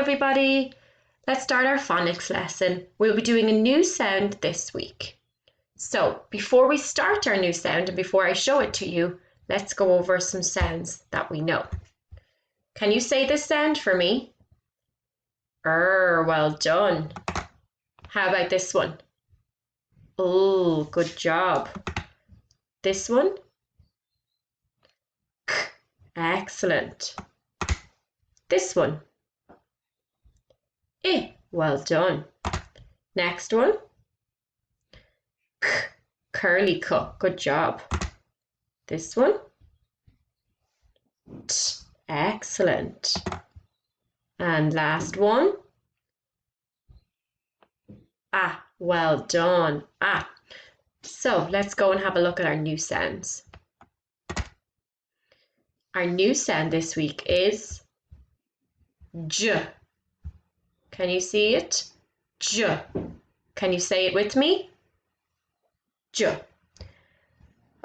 everybody. Let's start our phonics lesson. We'll be doing a new sound this week. So before we start our new sound and before I show it to you, let's go over some sounds that we know. Can you say this sound for me? Well done. How about this one? Oh, good job. This one? K. Excellent. This one? Well done. Next one? K. Curly cup. Good job. This one? T. Excellent. And last one? Well done. So let's go and have a look at our new sounds. Our new sound this week is J. Can you see it? J. Can you say it with me? J.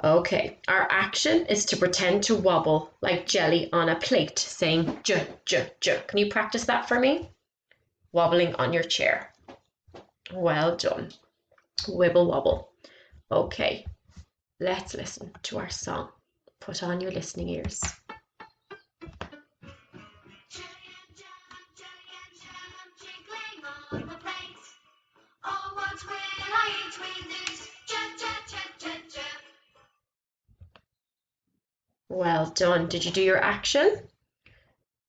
Okay, our action is to pretend to wobble like jelly on a plate, saying J, J, J. Can you practice that for me? Wobbling on your chair. Well done. Wibble wobble. Okay, let's listen to our song. Put on your listening ears. Well done. Did you do your action?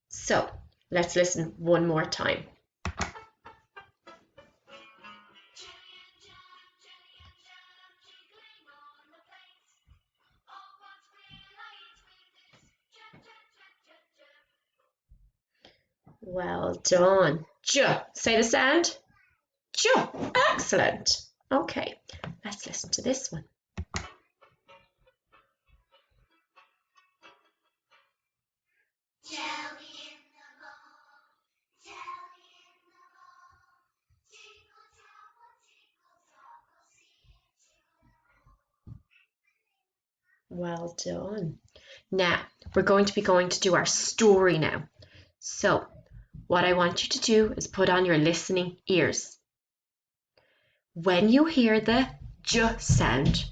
So let's listen one more time. Well done. J. Say the sound. J. Excellent. Okay, let's listen to this one. Well done. Now, we're going to do our story now. So, what I want you to do is put on your listening ears. When you hear the J sound,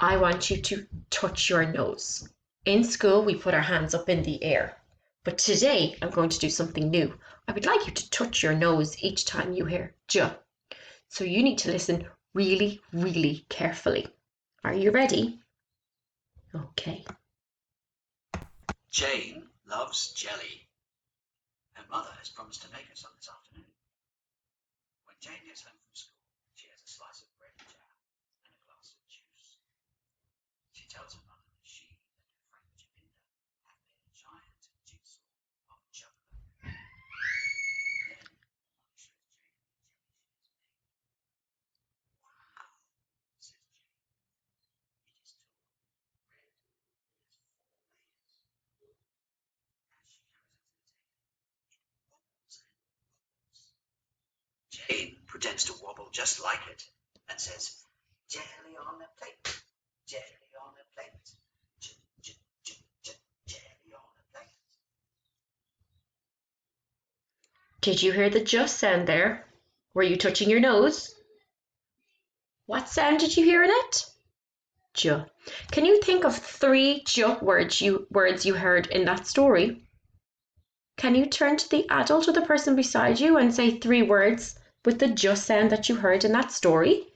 I want you to touch your nose. In school, we put our hands up in the air. But today, I'm going to do something new. I would like you to touch your nose each time you hear J. So you need to listen really, really carefully. Are you ready? Okay. Jane loves jelly. Her mother has promised to make her some this afternoon. When Jane gets home from school, she has a slice of bread and jam and a glass of juice. She tells her mother that she and her friend Jaminda have made a giant jigsaw of chocolate. Then, Mummy shows Jane the jelly she has made. Wow, says Jane. It is tall, red, and has 4 layers. As she carries it to the table, it wobbles and wobbles. Jane pretends to wobble just like it and says, jelly on a plate, jelly on a plate, jelly on a plate. Did you hear the J sound there? Were you touching your nose? What sound did you hear in it? J. Can you think of 3 J words you heard in that story? Can you turn to the adult or the person beside you and say 3 words with the J sound that you heard in that story?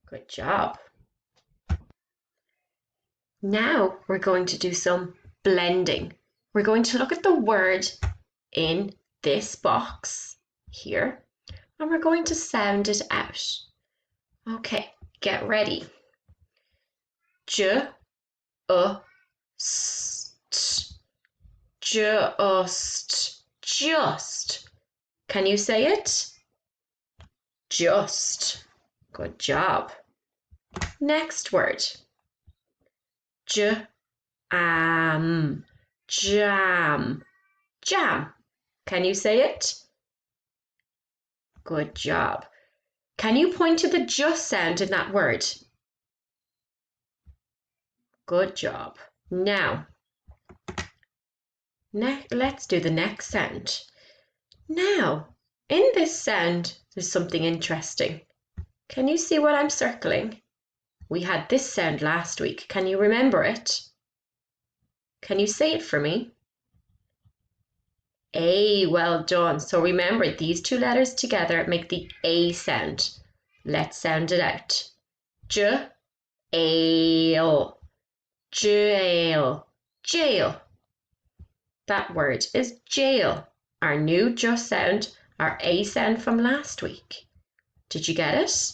Good job. Now we're going to do some blending. We're going to look at the word in this box here, and we're going to sound it out. Okay, get ready. J, st, just. Can you say it? Just. Good job. Next word. Jam. Can you say it? Good job. Can you point to the J sound in that word? Good job. Now, Let's do the next sound. Now, in this sound, there's something interesting. Can you see what I'm circling? We had this sound last week. Can you remember it? Can you say it for me? A, well done. So remember, these two letters together make the A sound. Let's sound it out. J, ale, jail, jail. That word is jail. Our new J sound, our A sound from last week. Did you get it?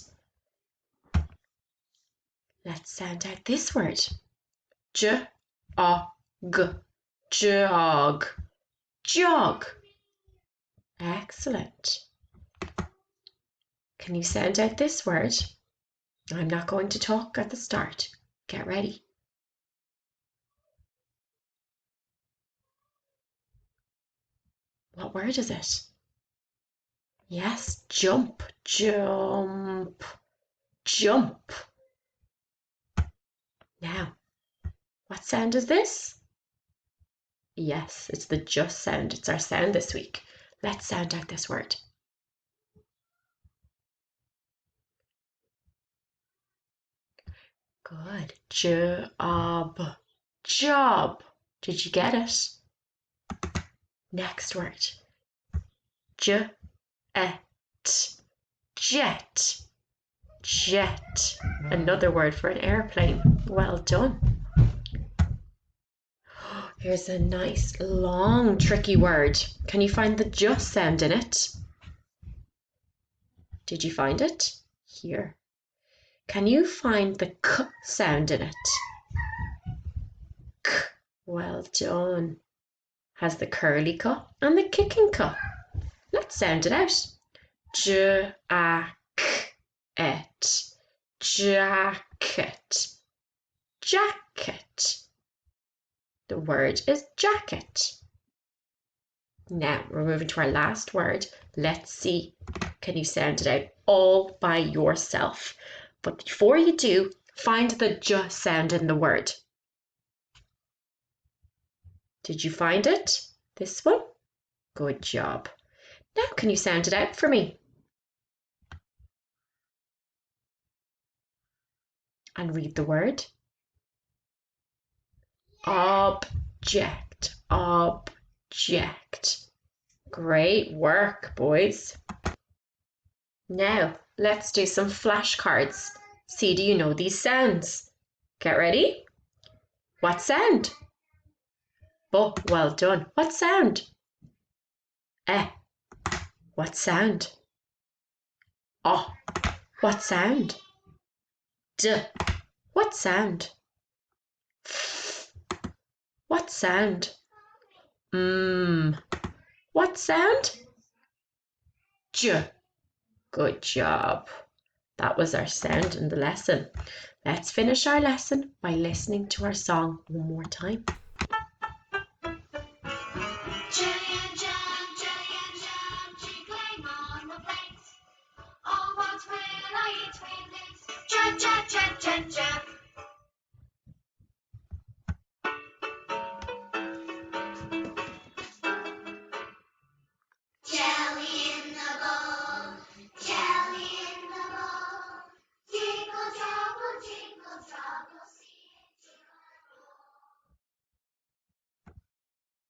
Let's sound out this word. J, o, g, jog, jog. Excellent. Can you sound out this word? I'm not going to talk at the start. Get ready. What word is it? Yes, jump, jump, jump. Now, what sound is this? Yes, it's the just sound. It's our sound this week. Let's sound out this word. Good. Job, job. Did you get it? Next word. Jet, jet, jet. Another word for an airplane. Well done. Here's a nice, long, tricky word. Can you find the just sound in it? Did you find it? Here. Can you find the k sound in it? K. Well done. Has the curly k and the kicking k. Let's sound it out. Jacket, jacket, jacket. The word is jacket. Now we're moving to our last word. Let's see. Can you sound it out all by yourself? But before you do, find the j sound in the word. Did you find it? This one? Good job. Now can you sound it out for me? And read the word. Object, object. Great work, boys. Now, let's do some flashcards. See, do you know these sounds? Get ready? What sound? Oh, well done. What sound? Eh. What sound? Oh. What sound? D. What sound? F. What sound? What sound? J. Good job. That was our sound in the lesson. Let's finish our lesson by listening to our song one more time. Giant jump, jiggling on the plates. Oh, what will I eat with this? Jump, jump, jump, jump, jump.